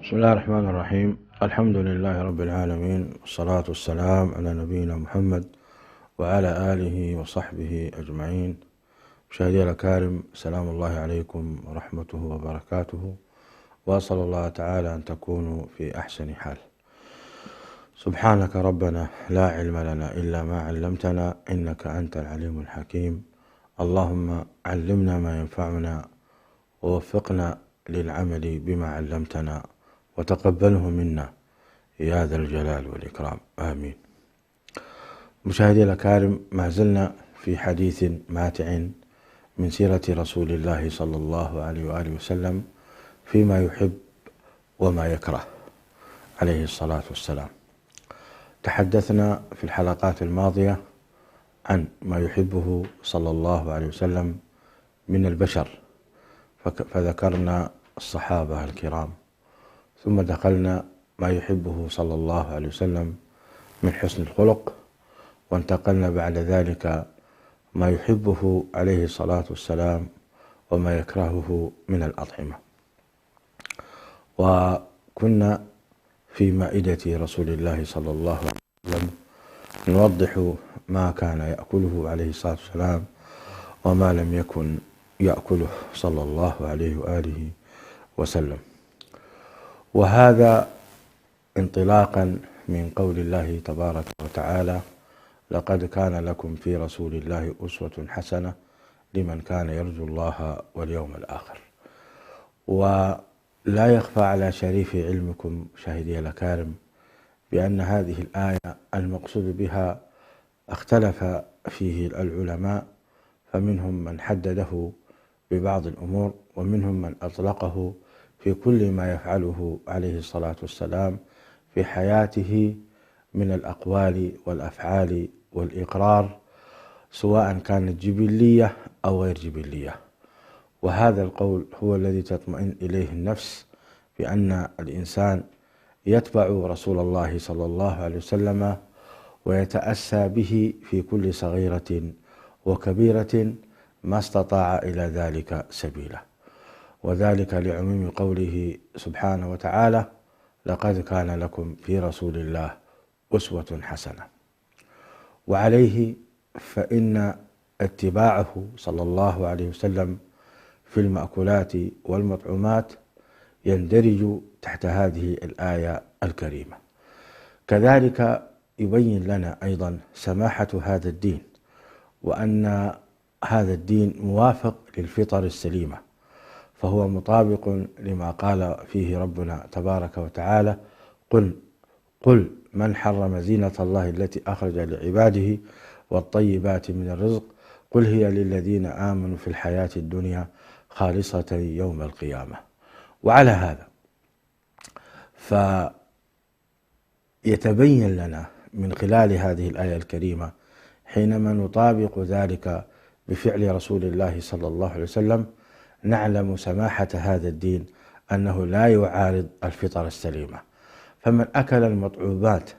بسم الله الرحمن الرحيم. الحمد لله رب العالمين، والصلاة والسلام على نبينا محمد وعلى آله وصحبه أجمعين. مشاهدي الأكارم، سلام الله عليكم ورحمته وبركاته، وأسأل الله تعالى أن تكونوا في أحسن حال. سبحانك ربنا لا علم لنا إلا ما علمتنا، إنك أنت العليم الحكيم. اللهم علمنا ما ينفعنا ووفقنا للعمل بما علمتنا، وتقبله منا يا ذا الجلال والإكرام، آمين. مشاهدي الأكارم، ما زلنا في حديث ماتع من سيرة رسول الله صلى الله عليه وآله وسلم فيما يحب وما يكره عليه الصلاة والسلام. تحدثنا في الحلقات الماضية عن ما يحبه صلى الله عليه وسلم من البشر، فذكرنا الصحابة الكرام، ثم دخلنا ما يحبه صلى الله عليه وسلم من حسن الخلق، وانتقلنا بعد ذلك ما يحبه عليه الصلاة والسلام وما يكرهه من الأطعمة. وكنا في مائدة رسول الله صلى الله عليه وسلم نوضح ما كان يأكله عليه الصلاة والسلام وما لم يكن يأكله صلى الله عليه وآله وسلم، وهذا انطلاقا من قول الله تبارك وتعالى: لقد كان لكم في رسول الله أسوة حسنة لمن كان يرجو الله واليوم الآخر. ولا يخفى على شريف علمكم مشاهدي الأكارم بأن هذه الآية المقصود بها اختلف فيه العلماء، فمنهم من حدده ببعض الأمور، ومنهم من أطلقه في كل ما يفعله عليه الصلاة والسلام في حياته من الأقوال والأفعال والإقرار، سواء كانت جبلية أو غير جبلية. وهذا القول هو الذي تطمئن إليه النفس، بأن الإنسان يتبع رسول الله صلى الله عليه وسلم ويتأسى به في كل صغيرة وكبيرة ما استطاع إلى ذلك سبيلا، وذلك لعموم قوله سبحانه وتعالى: لقد كان لكم في رسول الله أسوة حسنة. وعليه فإن اتباعه صلى الله عليه وسلم في المأكولات والمطعومات يندرج تحت هذه الآية الكريمة. كذلك يبين لنا أيضا سماحة هذا الدين، وأن هذا الدين موافق للفطر السليمة، فهو مطابق لما قال فيه ربنا تبارك وتعالى: قل من حرم زينة الله التي أخرج لعباده والطيبات من الرزق قل هي للذين آمنوا في الحياة الدنيا خالصة يوم القيامة. وعلى هذا فيتبين لنا من خلال هذه الآية الكريمة حينما نطابق ذلك بفعل رسول الله صلى الله عليه وسلم نعلم سماحة هذا الدين، أنه لا يعارض الفطر السليمة. فمن أكل المطعومات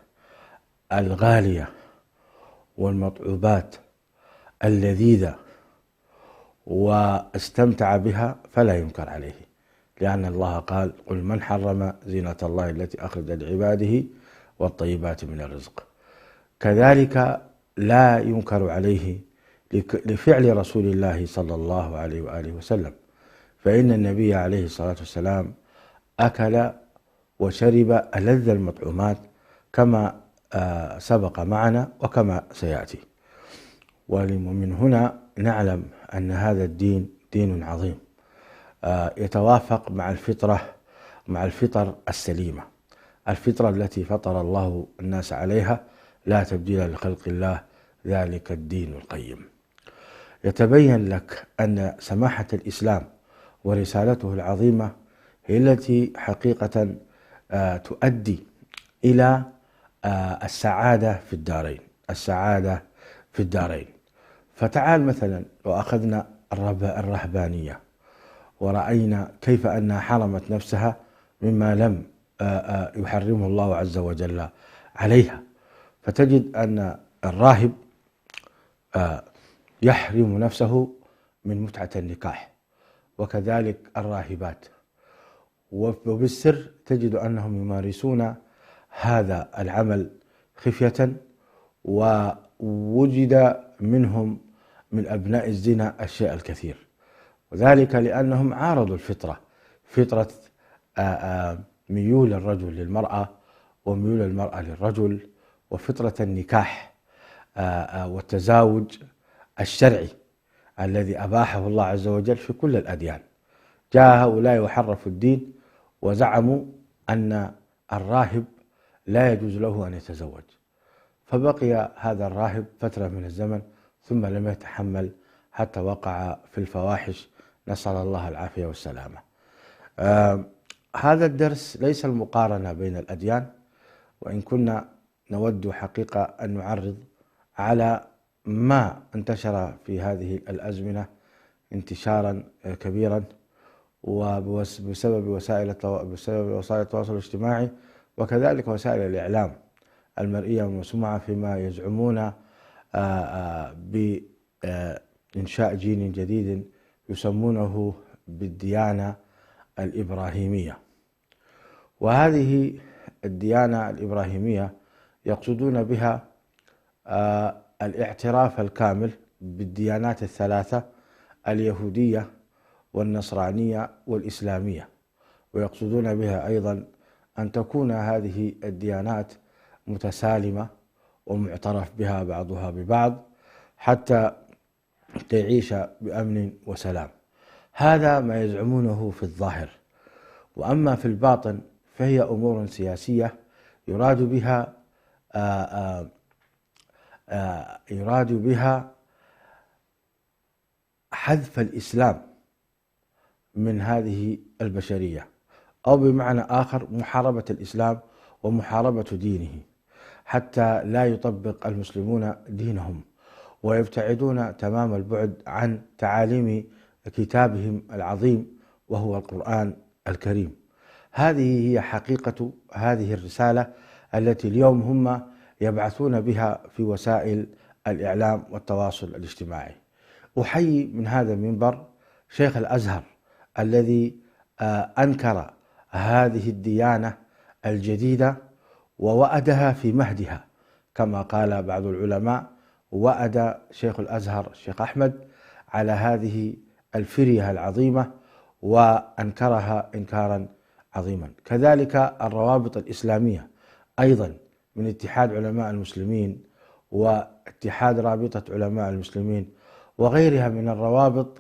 الغالية والمطعومات اللذيذة واستمتع بها فلا ينكر عليه، لأن الله قال: قل من حرم زينة الله التي أخرج لعباده والطيبات من الرزق. كذلك لا ينكر عليه لفعل رسول الله صلى الله عليه وآله وسلم، فإن النبي عليه الصلاة والسلام أكل وشرب ألذ المطعومات كما سبق معنا وكما سيأتي. ومن هنا نعلم أن هذا الدين دين عظيم يتوافق مع الفطر السليمة، الفطرة التي فطر الله الناس عليها، لا تبديل لخلق الله، ذلك الدين القيم. يتبين لك أن سماحة الإسلام ورسالته العظيمة هي التي حقيقة تؤدي إلى السعادة في الدارين. فتعال مثلا لو أخذنا الرهبانية ورأينا كيف أنها حرمت نفسها مما لم يحرمه الله عز وجل عليها، فتجد أن الراهب يحرم نفسه من متعة النكاح، وكذلك الراهبات، وبالسر تجد أنهم يمارسون هذا العمل خفية، ووجد منهم من أبناء الزنا الشيء الكثير، وذلك لأنهم عارضوا الفطرة، فطرة ميول الرجل للمرأة وميول المرأة للرجل، وفطرة النكاح والتزاوج الشرعي الذي أباحه الله عز وجل في كل الأديان. جاء هؤلاء وحرفوا الدين وزعموا أن الراهب لا يجوز له أن يتزوج، فبقي هذا الراهب فترة من الزمن ثم لم يتحمل حتى وقع في الفواحش، نسأل الله العافية والسلامة. هذا الدرس ليس المقارنة بين الأديان، وإن كنا نود حقيقة أن نعرض على ما انتشر في هذه الأزمنة انتشارا كبيرا، وبسبب وسائل التواصل الاجتماعي، وكذلك وسائل الإعلام المرئية والمسموعة، فيما يزعمون بإنشاء جيل جديد يسمونه بالديانة الإبراهيمية. وهذه الديانة الإبراهيمية يقصدون بها الاعتراف الكامل بالديانات الثلاثة، اليهودية والنصرانية والإسلامية، ويقصدون بها أيضا أن تكون هذه الديانات متسالمة ومعترف بها بعضها ببعض حتى تعيش بأمن وسلام. هذا ما يزعمونه في الظاهر، وأما في الباطن فهي أمور سياسية يراد بها حذف الإسلام من هذه البشرية، أو بمعنى آخر محاربة الإسلام ومحاربة دينه، حتى لا يطبق المسلمون دينهم ويبتعدون تمام البعد عن تعاليم كتابهم العظيم وهو القرآن الكريم. هذه هي حقيقة هذه الرسالة التي اليوم هم يبعثون بها في وسائل الإعلام والتواصل الاجتماعي. أحيي من هذا المنبر شيخ الأزهر الذي أنكر هذه الديانة الجديدة ووأدها في مهدها، كما قال بعض العلماء: وأد شيخ الأزهر الشيخ أحمد على هذه الفرية العظيمة وأنكرها إنكارا عظيما. كذلك الروابط الإسلامية أيضا من اتحاد علماء المسلمين واتحاد رابطة علماء المسلمين وغيرها من الروابط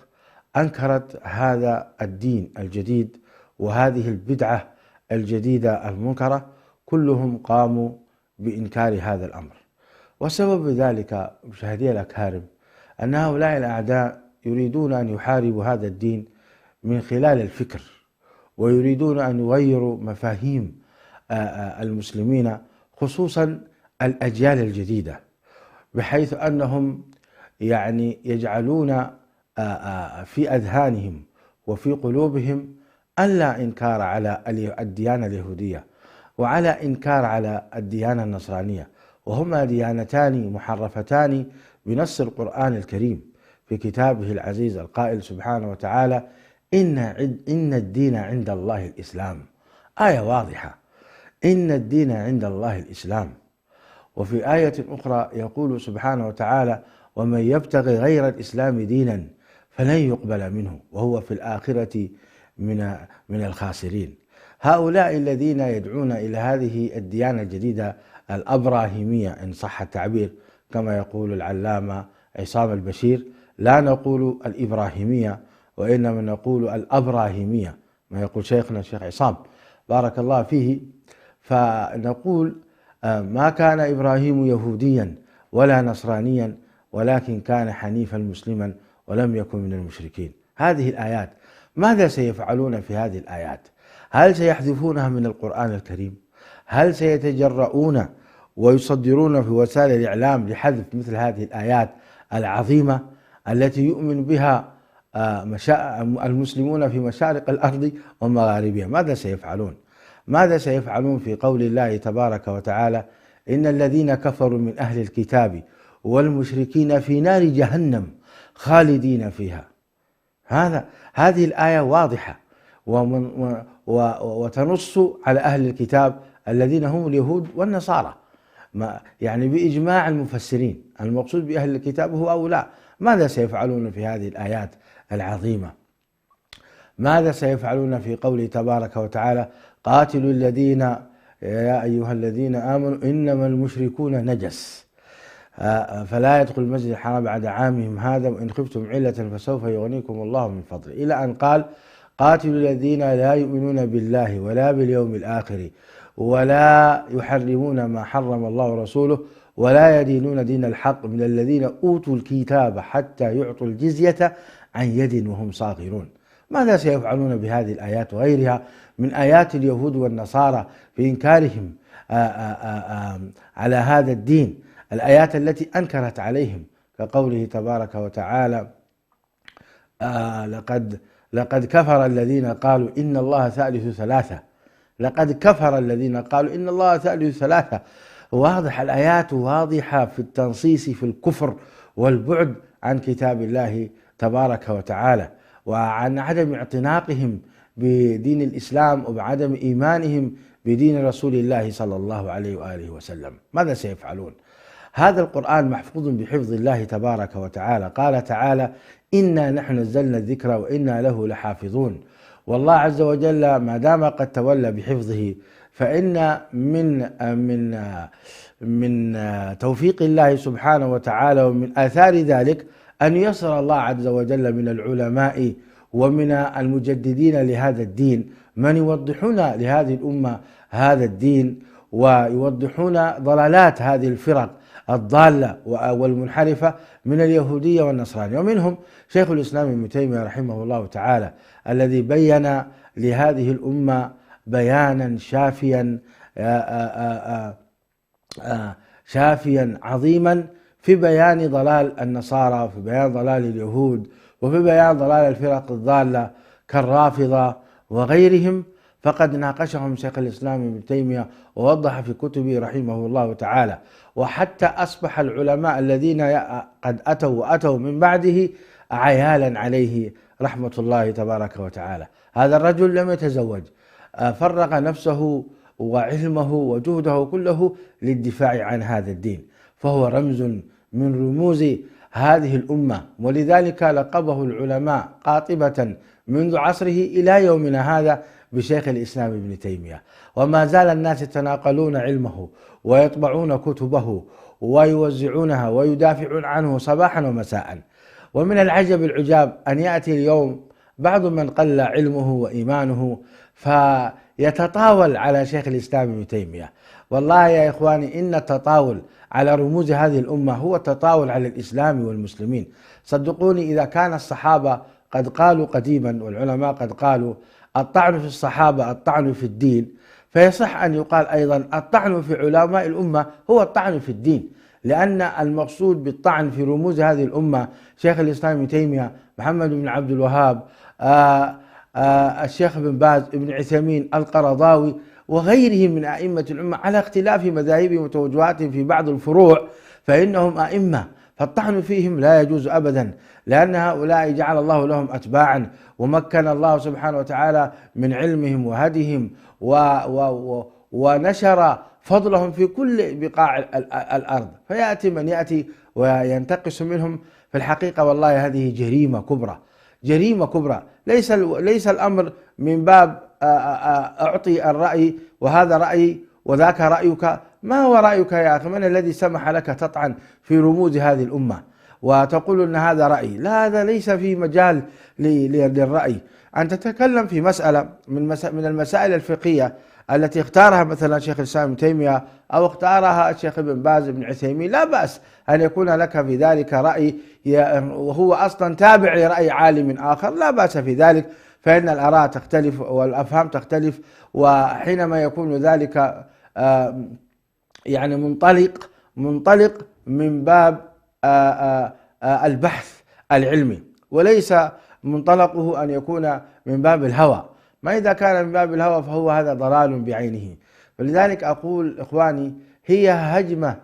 أنكرت هذا الدين الجديد وهذه البدعة الجديدة المنكرة، كلهم قاموا بإنكار هذا الأمر. وسبب ذلك مشاهدي الأكارم أن هؤلاء الأعداء يريدون أن يحاربوا هذا الدين من خلال الفكر، ويريدون أن يغيروا مفاهيم المسلمين خصوصا الأجيال الجديدة، بحيث أنهم يجعلون في أذهانهم وفي قلوبهم ألا إنكار على الديانة اليهودية وعلى إنكار على الديانة النصرانية، وهما ديانتان محرفتان بنص القرآن الكريم في كتابه العزيز القائل سبحانه وتعالى: إن الدين عند الله الإسلام. آية واضحة، إن الدين عند الله الإسلام. وفي آية أخرى يقول سبحانه وتعالى: ومن يبتغي غير الإسلام دينا فلن يقبل منه وهو في الآخرة من الخاسرين. هؤلاء الذين يدعون إلى هذه الديانة الجديدة الأبراهيمية إن صح التعبير، كما يقول العلامة عصام البشير: لا نقول الإبراهيمية وإنما نقول الأبراهيمية، ما يقول شيخنا الشيخ عصام بارك الله فيه. فنقول ما كان إبراهيم يهوديا ولا نصرانيا ولكن كان حنيفا مسلما ولم يكن من المشركين. هذه الآيات ماذا سيفعلون في هذه الآيات؟ هل سيحذفونها من القرآن الكريم؟ هل سيتجرؤون ويصدرون في وسائل الإعلام لحذف مثل هذه الآيات العظيمة التي يؤمن بها المسلمون في مشارق الأرض ومغاربها؟ ماذا سيفعلون؟ ماذا سيفعلون في قول الله تبارك وتعالى: إن الذين كفروا من أهل الكتاب والمشركين في نار جهنم خالدين فيها؟ هذه الآية واضحة، وتنص على أهل الكتاب الذين هم اليهود والنصارى، يعني بإجماع المفسرين المقصود بأهل الكتاب هو هؤلاء. ماذا سيفعلون في هذه الآيات العظيمة؟ ماذا سيفعلون في قوله تبارك وتعالى: قاتلوا الذين يا أيها الذين آمنوا إنما المشركون نجس فلا يدخل المسجد الحرام بعد عامهم هذا وإن خفتم علة فسوف يغنيكم الله من فضله، إلى أن قال: قاتلوا الذين لا يؤمنون بالله ولا باليوم الآخر ولا يحرمون ما حرم الله ورسوله ولا يدينون دين الحق من الذين أوتوا الكتاب حتى يعطوا الجزية عن يد وهم صاغرون. ماذا سيفعلون بهذه الآيات وغيرها من آيات اليهود والنصارى في إنكارهم على هذا الدين، الآيات التي أنكرت عليهم كقوله تبارك وتعالى: لقد كفر الذين قالوا إن الله ثالث ثلاثة. لقد كفر الذين قالوا إن الله ثالث ثلاثة. واضح، الآيات واضحة في التنصيص في الكفر والبعد عن كتاب الله تبارك وتعالى، وعن عدم اعتناقهم بدين الإسلام وبعدم إيمانهم بدين رسول الله صلى الله عليه وآله وسلم. ماذا سيفعلون؟ هذا القرآن محفوظ بحفظ الله تبارك وتعالى. قال تعالى: إنا نحن نزلنا الذكر وإنا له لحافظون. والله عز وجل ما دام قد تولى بحفظه، فإن من توفيق الله سبحانه وتعالى ومن آثار ذلك أن يسر الله عز وجل من العلماء ومن المجددين لهذا الدين من يوضحون لهذه الأمة هذا الدين ويوضحون ضلالات هذه الفرق الضالة والمنحرفة من اليهودية والنصرانية. ومنهم شيخ الإسلام ابن تيمية رحمه الله تعالى، الذي بين لهذه الأمة بيانا شافيا عظيما في بيان ضلال النصارى، وفي بيان ضلال اليهود، وفي بيان ضلال الفرق الضالة كالرافضة وغيرهم. فقد ناقشهم شيخ الإسلام ابن تيمية ووضح في كتبه رحمه الله تعالى، وحتى أصبح العلماء الذين قد أتوا من بعده عيالا عليه رحمة الله تبارك وتعالى. هذا الرجل لم يتزوج، فرغ نفسه وعلمه وجهده كله للدفاع عن هذا الدين، فهو رمز من رموز هذه الأمة، ولذلك لقبه العلماء قاطبة منذ عصره إلى يومنا هذا بشيخ الإسلام ابن تيمية. وما زال الناس يتناقلون علمه ويطبعون كتبه ويوزعونها ويدافعون عنه صباحا ومساء. ومن العجب العجاب أن يأتي اليوم بعض من قل علمه وإيمانه فيتطاول على شيخ الإسلام ابن تيمية. والله يا إخواني، إن التطاول على رموز هذه الأمة هو التطاول على الإسلام والمسلمين. صدقوني، إذا كان الصحابة قد قالوا قديما والعلماء قد قالوا: الطعن في الصحابة الطعن في الدين، فيصح أن يقال أيضا الطعن في علماء الأمة هو الطعن في الدين، لأن المقصود بالطعن في رموز هذه الأمة شيخ الإسلام ابن تيمية، محمد بن عبد الوهاب، الشيخ بن باز، ابن عثيمين، القرضاوي وغيرهم من أئمة الأمة، على اختلاف مذاهبهم وتوجهاتهم في بعض الفروع، فإنهم أئمة، فالطعن فيهم لا يجوز أبدا، لأن هؤلاء جعل الله لهم أتباعا ومكن الله سبحانه وتعالى من علمهم وهديهم ونشر فضلهم في كل بقاع الأرض. فيأتي من يأتي وينتقص منهم، في الحقيقة والله هذه جريمة كبرى، جريمة كبرى. ليس الأمر من باب أعطي الرأي وهذا رأيي وذاك رأيك. ما هو رأيك يا أخي؟ من الذي سمح لك تطعن في رموز هذه الأمة وتقول أن هذا رأي؟ لا، هذا ليس في مجال للرأي. أن تتكلم في مسألة من المسائل الفقهية التي اختارها مثلا شيخ الإسلام ابن تيمية أو اختارها الشيخ ابن باز ابن عثيمين، لا بأس أن يكون لك في ذلك رأي وهو أصلا تابع لرأي عالم آخر، لا بأس في ذلك، فإن الآراء تختلف والأفهام تختلف. وحينما يكون ذلك يعني منطلق من باب البحث العلمي، وليس منطلقه أن يكون من باب الهوى. ما إذا كان من باب الهوى فهو هذا ضلال بعينه. فلذلك أقول إخواني، هي هجمة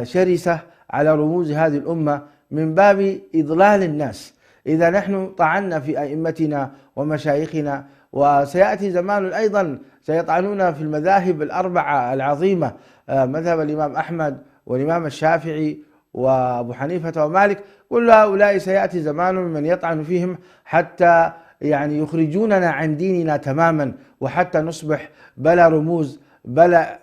شرسة على رموز هذه الأمة من باب إضلال الناس. إذا نحن طعنا في أئمتنا ومشايخنا وسيأتي زمان أيضا سيطعنون في المذاهب الأربعة العظيمة، مذهب الإمام أحمد والإمام الشافعي وأبو حنيفة ومالك. كل هؤلاء سيأتي زمان من يطعن فيهم حتى يعني يخرجوننا عن ديننا تماما، وحتى نصبح بلا رموز بلا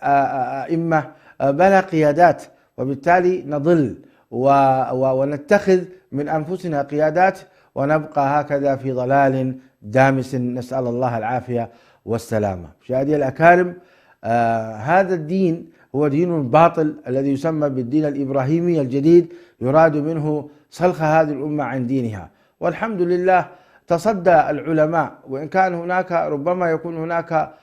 أئمة بلا قيادات، وبالتالي نضل ونتخذ من أنفسنا قيادات ونبقى هكذا في ضلال دامس، نسأل الله العافية والسلامة. مشاهدي الأكارم، هذا الدين هو دين باطل الذي يسمى بالدين الإبراهيمي الجديد، يراد منه سلخ هذه الأمة عن دينها. والحمد لله تصدى العلماء، وإن كان هناك ربما يكون هناك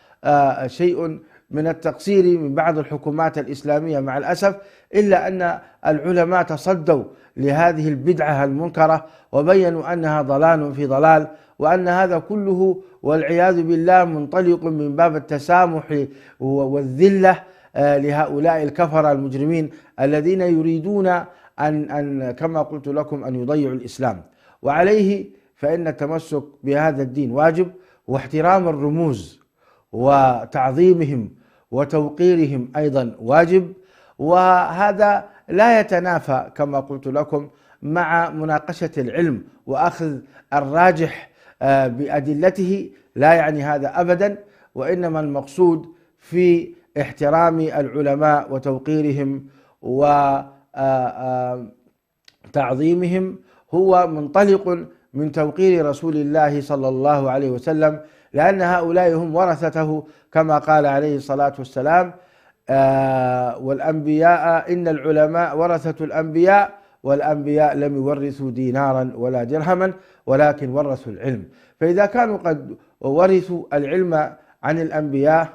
شيء من التقصير من بعض الحكومات الإسلامية مع الأسف، إلا أن العلماء تصدوا لهذه البدعة المنكرة وبينوا أنها ضلال في ضلال، وأن هذا كله والعياذ بالله منطلق من باب التسامح والذلة لهؤلاء الكفرة المجرمين الذين يريدون أن كما قلت لكم أن يضيعوا الإسلام. وعليه فإن التمسك بهذا الدين واجب، واحترام الرموز وتعظيمهم وتوقيرهم أيضا واجب، وهذا لا يتنافى كما قلت لكم مع مناقشة العلم وأخذ الراجح بأدلته، لا يعني هذا أبدا، وإنما المقصود في احترام العلماء وتوقيرهم وتعظيمهم هو منطلق من توقير رسول الله صلى الله عليه وسلم، لأن هؤلاء هم ورثته كما قال عليه الصلاة والسلام: والأنبياء إن العلماء ورثة الأنبياء، والأنبياء لم يورثوا دينارا ولا درهما ولكن ورثوا العلم. فإذا كانوا قد ورثوا العلم عن الأنبياء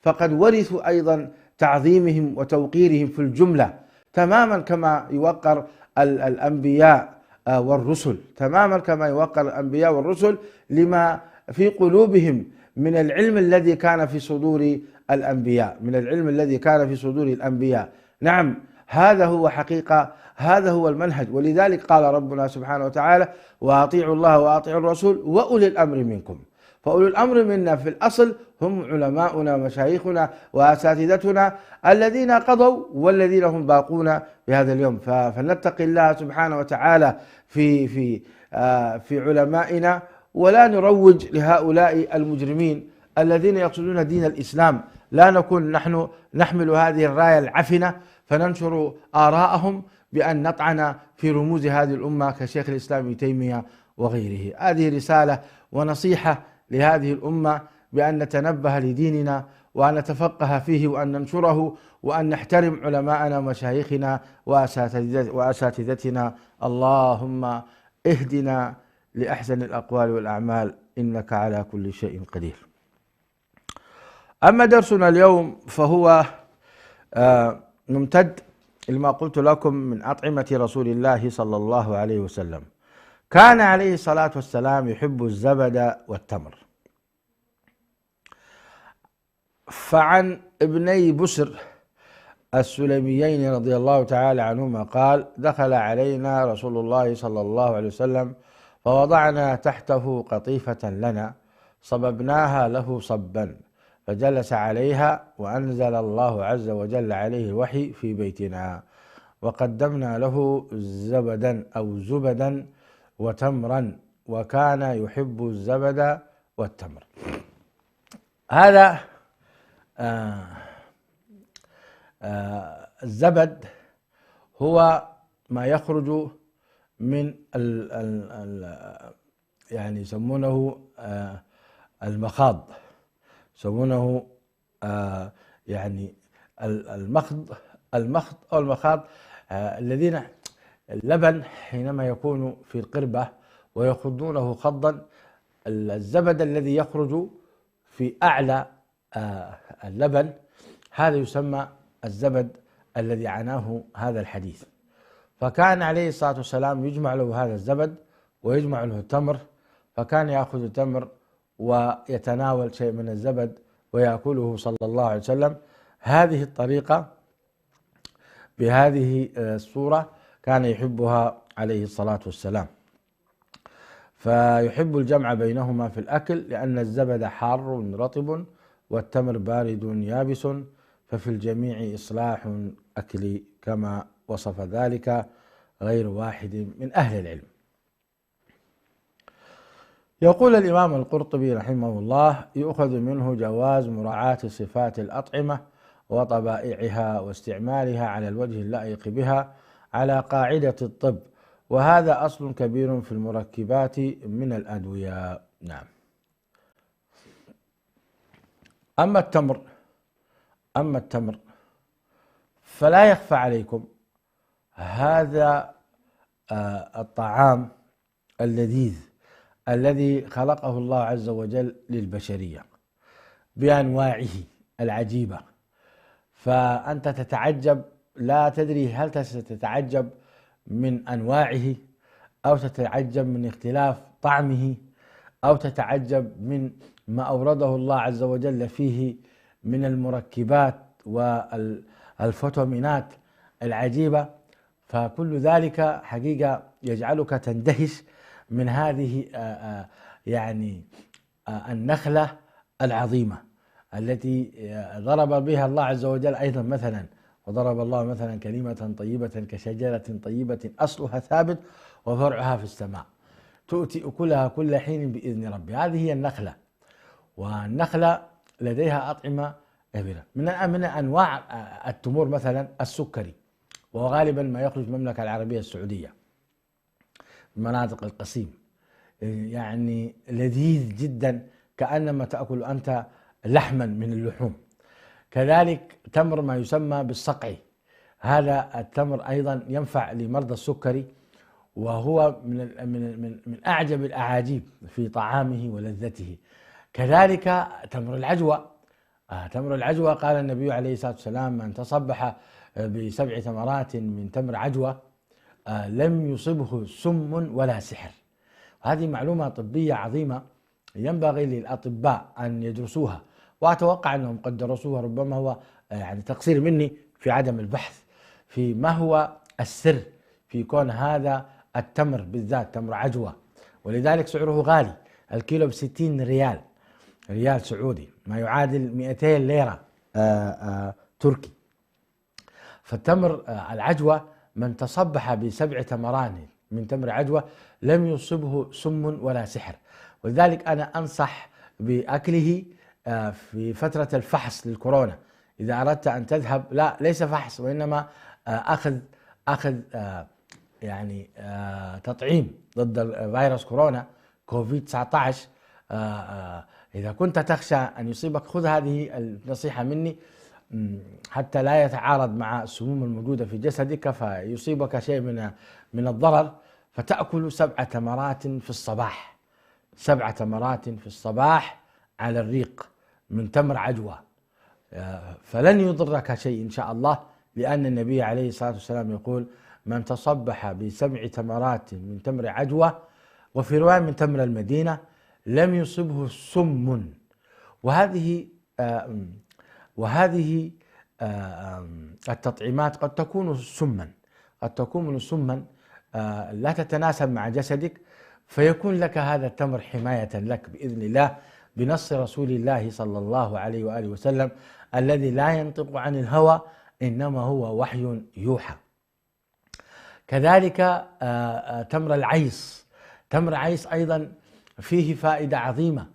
فقد ورثوا أيضا تعظيمهم وتوقيرهم في الجملة، تماما كما يوقر الأنبياء والرسل، تماما كما يوقر الأنبياء والرسل لما في قلوبهم من العلم الذي كان في صدور الأنبياء، من العلم الذي كان في صدور الأنبياء. نعم، هذا هو حقيقة، هذا هو المنهج. ولذلك قال ربنا سبحانه وتعالى: وأطيعوا الله وأطيعوا الرسول وأولي الأمر منكم. فأولي الأمر منا في الأصل هم علماؤنا ومشايخنا وأساتذتنا الذين قضوا والذين هم باقون بهذا اليوم. فنتقي الله سبحانه وتعالى في علمائنا، ولا نروج لهؤلاء المجرمين الذين يقصدون دين الإسلام. لا نكون نحن نحمل هذه الراية العفنة فننشر آراءهم بأن نطعن في رموز هذه الأمة كشيخ الإسلام ابن تيمية وغيره. هذه رسالة ونصيحة لهذه الأمة بأن نتنبه لديننا وأن نتفقه فيه وأن ننشره وأن نحترم علماءنا ومشايخنا وأساتذتنا. اللهم اهدنا لأحسن الأقوال والأعمال إنك على كل شيء قدير. أما درسنا اليوم فهو ممتد لما قلت لكم من أطعمة رسول الله صلى الله عليه وسلم. كان عليه الصلاة والسلام يحب الزبد والتمر. فعن ابني بسر السلميين رضي الله تعالى عنهما قال: دخل علينا رسول الله صلى الله عليه وسلم فوضعنا تحته قطيفة لنا صببناها له صبا، فجلس عليها وأنزل الله عز وجل عليه الوحي في بيتنا، وقدمنا له زبدا أو زبدا وتمرا، وكان يحب الزبد والتمر. هذا الزبد هو ما يخرج من يعني يسمونه المخاض، يسمونه يعني المخض أو المخاض، الذين اللبن حينما يكون في القربة ويخضونه خضا، الزبد الذي يخرج في أعلى اللبن هذا يسمى الزبد الذي عناه هذا الحديث. فكان عليه الصلاة والسلام يجمع له هذا الزبد ويجمع له التمر، فكان يأخذ التمر ويتناول شيء من الزبد ويأكله صلى الله عليه وسلم. هذه الطريقة بهذه الصورة كان يحبها عليه الصلاة والسلام. فيحب الجمع بينهما في الأكل لأن الزبد حار رطب والتمر بارد يابس، ففي الجميع إصلاح أكل كما وصف ذلك غير واحد من أهل العلم. يقول الإمام القرطبي رحمه الله: يؤخذ منه جواز مراعاة صفات الأطعمة وطبائعها واستعمالها على الوجه اللائق بها على قاعدة الطب، وهذا أصل كبير في المركبات من الأدوية. نعم. أما التمر فلا يخفى عليكم هذا الطعام اللذيذ الذي خلقه الله عز وجل للبشرية بأنواعه العجيبة، فأنت تتعجب، لا تدري هل ستتعجب من أنواعه أو تتعجب من اختلاف طعمه أو تتعجب من ما أورده الله عز وجل فيه من المركبات والفيتامينات العجيبة. فكل ذلك حقيقة يجعلك تندهش من هذه النخلة العظيمة التي ضرب بها الله عز وجل أيضا مثلا، وضرب الله مثلا كلمة طيبة كشجرة طيبة أصلها ثابت وفرعها في السماء تؤتي أكلها كل حين بإذن ربها. هذه هي النخلة، والنخلة لديها أطعمة كبيرة. من أنواع التمور مثلا السكري، وغالبا ما يخرج من المملكة العربية السعودية مناطق القصيم، يعني لذيذ جدا كأنما تأكل أنت لحما من اللحوم. كذلك تمر ما يسمى بالصقعي، هذا التمر أيضا ينفع لمرضى السكري، وهو من أعجب الأعاجيب في طعامه ولذته. كذلك تمر العجوة، تمر العجوة قال النبي عليه الصلاة والسلام: من تصبح ب7 تمرات من تمر عجوة لم يصبه سم ولا سحر. هذه معلومة طبية عظيمة ينبغي للأطباء أن يدرسوها، وأتوقع أنهم قد درسوها، ربما هو تقصير مني في عدم البحث في ما هو السر في كون هذا التمر بالذات تمر عجوة، ولذلك سعره غالي، الكيلو ب60 ريال سعودي، ما يعادل 200 ليرة تركي. فالتمر العجوة من تصبح ب7 تمرات من تمر عجوة لم يصبه سم ولا سحر، ولذلك أنا أنصح بأكله في فترة الفحص للكورونا. إذا أردت أن تذهب، لا ليس فحص وإنما أخذ تطعيم ضد فيروس كورونا كوفيد 19، إذا كنت تخشى أن يصيبك خذ هذه النصيحة مني حتى لا يتعارض مع السموم الموجودة في جسدك فيصيبك شيء من الضرر. فتأكل 7 تمرات في الصباح، 7 تمرات في الصباح على الريق من تمر عجوة، فلن يضرك شيء إن شاء الله، لأن النبي عليه الصلاة والسلام يقول: من تصبح ب7 تمرات من تمر عجوة، وفي رواية من تمر المدينة، لم يصبه سم. وهذه التطعيمات قد تكون سما لا تتناسب مع جسدك، فيكون لك هذا التمر حماية لك بإذن الله، بنص رسول الله صلى الله عليه وآله وسلم الذي لا ينطق عن الهوى إنما هو وحي يوحى. كذلك تمر العيس، تمر عيس أيضا فيه فائدة عظيمة،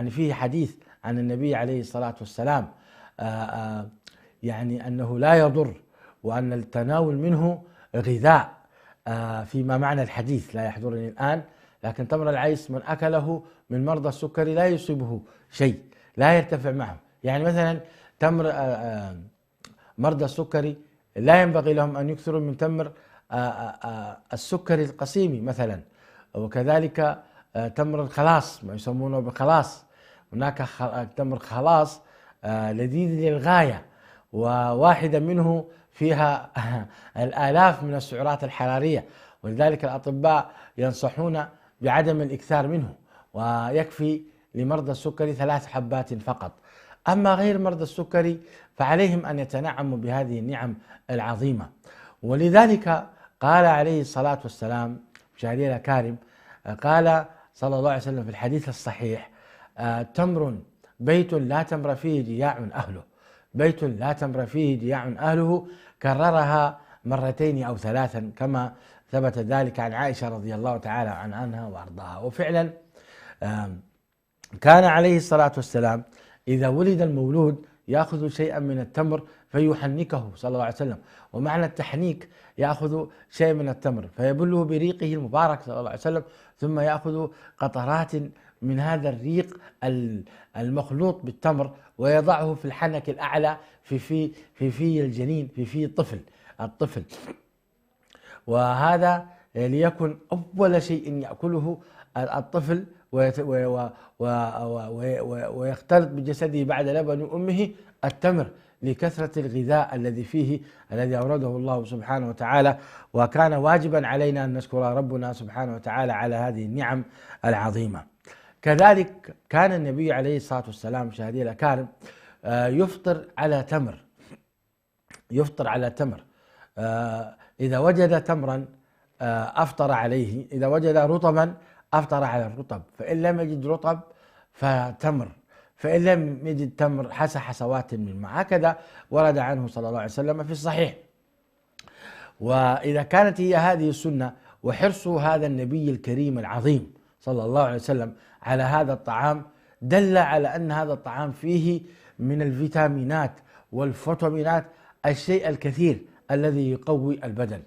فيه حديث عن النبي عليه الصلاة والسلام أنه لا يضر، وأن التناول منه غذاء، فيما معنى الحديث لا يحضرني الآن، لكن تمر العيس من أكله من مرضى السكري لا يصيبه شيء، لا يرتفع معه. مثلا تمر مرضى السكري لا ينبغي لهم أن يكثروا من تمر السكري القصيمي مثلا، وكذلك تمر الخلاص ما يسمونه بخلاص، هناك تمر خلاص لذيذ للغاية، وواحدة منه فيها الآلاف من السعرات الحرارية، ولذلك الأطباء ينصحون بعدم الإكثار منه، ويكفي لمرضى السكري 3 حبات فقط. أما غير مرضى السكري فعليهم أن يتنعموا بهذه النعم العظيمة. ولذلك قال عليه الصلاة والسلام في شهرية الأكارم: قال صلى الله عليه وسلم في الحديث الصحيح: تمر بيت لا تمر فيه جياع أهله، بيت لا تمر فيه جياع أهله، كررها مرتين أو ثلاثا كما ثبت ذلك عن عائشة رضي الله تعالى عنها وأرضاها. وفعلا كان عليه الصلاة والسلام إذا ولد المولود يأخذ شيئا من التمر فيحنكه صلى الله عليه وسلم، ومعنى التحنيك يأخذ شيء من التمر فيبله بريقه المبارك صلى الله عليه وسلم، ثم يأخذ قطرات من هذا الريق المخلوط بالتمر ويضعه في الحنك الأعلى في الجنين، في الطفل، وهذا ليكن أول شيء يأكله الطفل ويختلط بجسده بعد لبن أمه التمر، لكثرة الغذاء الذي فيه، الذي أورده الله سبحانه وتعالى. وكان واجبا علينا أن نشكر ربنا سبحانه وتعالى على هذه النعم العظيمة. كذلك كان النبي عليه الصلاة والسلام مشاهدي الأكارم يفطر على تمر، إذا وجد تمرا أفطر عليه، إذا وجد رطبا أفطر على الرطب، فإن لم يجد رطب فتمر، فإن لم يجد تمر حسوات من الماء. هكذا ورد عنه صلى الله عليه وسلم في الصحيح. وإذا كانت هي هذه السنة وحرص هذا النبي الكريم العظيم صلى الله عليه وسلم على هذا الطعام، دل على أن هذا الطعام فيه من الفيتامينات والفيتامينات الشيء الكثير الذي يقوي البدن.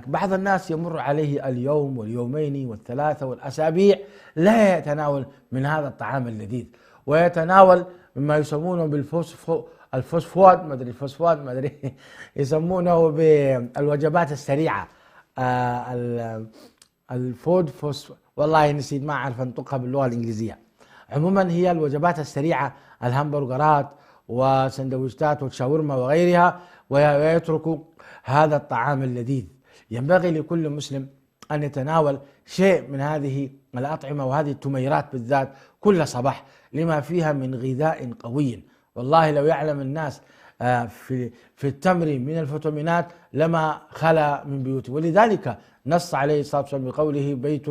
بعض الناس يمر عليه اليوم واليومين والثلاثة والأسابيع لا يتناول من هذا الطعام اللذيذ، ويتناول مما يسمونه الفوسفات ما ادري يسمونه بالوجبات السريعة، الفود والله نسيت، ما اعرف انطقها باللغة الإنجليزية. عموما هي الوجبات السريعة، الهمبرجرات وسندويشتات والشاورما وغيرها، ويتركوا هذا الطعام اللذيذ. ينبغي لكل مسلم أن يتناول شيء من هذه الأطعمة وهذه التميرات بالذات كل صباح، لما فيها من غذاء قوي. والله لو يعلم الناس في التمر من الفيتامينات لما خلا من بيوته. ولذلك نص عليه الصلاة والسلام بقوله: بيت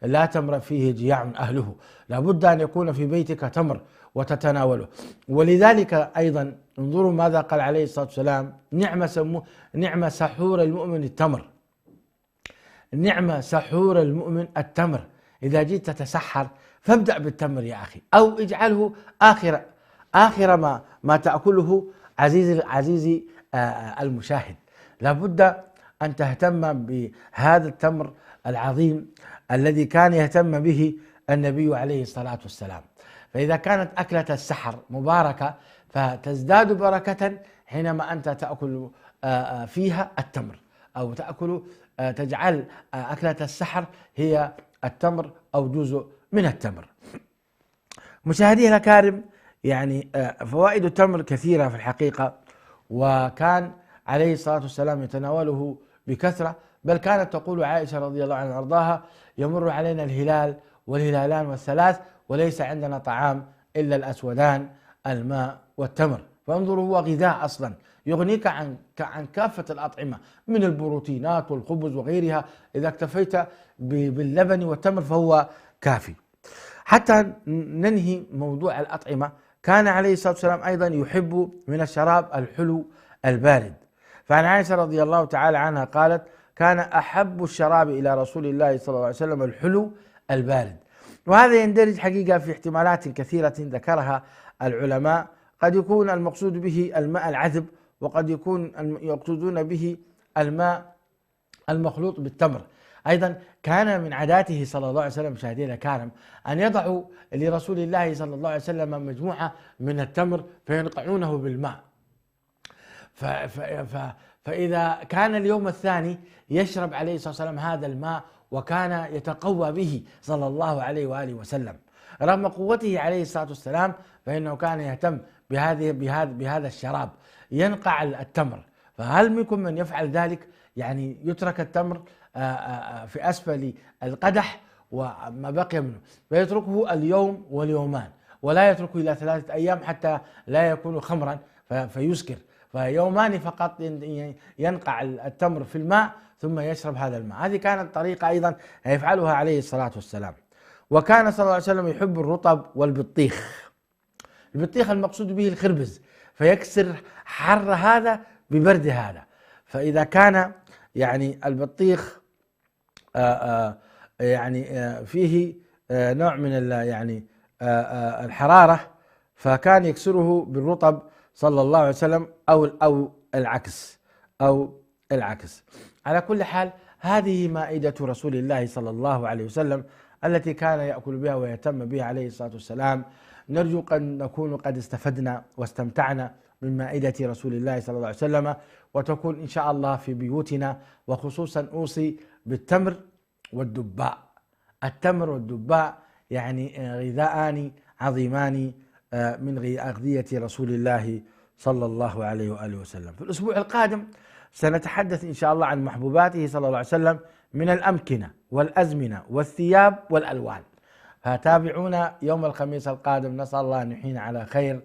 لا تمر فيه جياع أهله. لابد أن يكون في بيتك تمر وتتناوله. ولذلك أيضا انظروا ماذا قال عليه الصلاة والسلام: نعم سحور المؤمن التمر، نعم سحور المؤمن التمر. إذا جيت تتسحر فابدأ بالتمر يا أخي، أو اجعله آخر ما تأكله عزيزي المشاهد. لابد أن تهتم بهذا التمر العظيم الذي كان يهتم به النبي عليه الصلاة والسلام. فإذا كانت أكلة السحر مباركة فتزداد بركة حينما أنت تأكل فيها التمر، أو تجعل أكلة السحر هي التمر أو جزء من التمر. مشاهدي الأكارم، يعني فوائد التمر كثيرة في الحقيقة، وكان عليه الصلاة والسلام يتناوله بكثرة، بل كانت تقول عائشة رضي الله عنها وارضاها: يمر علينا الهلال والهلالان والثلاث وليس عندنا طعام إلا الأسودان، الماء والتمر. فانظروا، هو غذاء أصلا يغنيك عن كافة الأطعمة من البروتينات والخبز وغيرها. إذا اكتفيت باللبن والتمر فهو كافي. حتى ننهي موضوع الأطعمة، كان عليه الصلاة والسلام أيضا يحب من الشراب الحلو البارد. فعن عائشة رضي الله تعالى عنها قالت: كان أحب الشراب إلى رسول الله صلى الله عليه وسلم الحلو البارد. وهذا يندرج حقيقة في احتمالات كثيرة ذكرها العلماء. قد يكون المقصود به الماء العذب، وقد يكون يقصدون به الماء المخلوط بالتمر. أيضا كان من عاداته صلى الله عليه وسلم مشاهدينا الكرام أن يضعوا لرسول الله صلى الله عليه وسلم مجموعة من التمر فينقعونه بالماء، فإذا كان اليوم الثاني يشرب عليه الصلاة والسلام هذا الماء، وكان يتقوى به صلى الله عليه وآله وسلم. رغم قوته عليه الصلاة والسلام فإنه كان يهتم بهذا الشراب، ينقع التمر. فهل منكم من يفعل ذلك؟ يعني يترك التمر في أسفل القدح وما بقي منه، فيتركه اليوم واليومان، ولا يتركه إلى 3 أيام حتى لا يكون خمرا فيسكر. فيومان فقط ينقع التمر في الماء، ثم يشرب هذا الماء. هذه كانت طريقة أيضا يفعلها عليه الصلاة والسلام. وكان صلى الله عليه وسلم يحب الرطب والبطيخ. البطيخ المقصود به الخربز، فيكسر حر هذا ببرد هذا. فإذا كان يعني البطيخ يعني فيه نوع من يعني الحرارة، فكان يكسره بالرطب صلى الله عليه وسلم أو العكس. على كل حال، هذه مائدة رسول الله صلى الله عليه وسلم التي كان يأكل بها ويهتم بها عليه الصلاة والسلام. نرجو أن نكون قد استفدنا واستمتعنا من مائدة رسول الله صلى الله عليه وسلم، وتكون إن شاء الله في بيوتنا. وخصوصا أوصي بالتمر والدباء. التمر والدباء يعني غذاءان عظيمان من أغذية رسول الله صلى الله عليه وآله وسلم. في الأسبوع القادم سنتحدث إن شاء الله عن محبوباته صلى الله عليه وسلم من الأمكنة والأزمنة والثياب والألوان. فتابعونا يوم الخميس القادم، نسأل الله أن يحيينا على خير.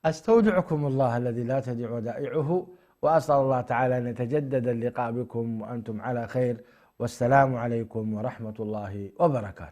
أستودعكم الله الذي لا تضيع ودائعه، وأسأل الله تعالى أن يتجدد اللقاء بكم وأنتم على خير. والسلام عليكم ورحمة الله وبركاته.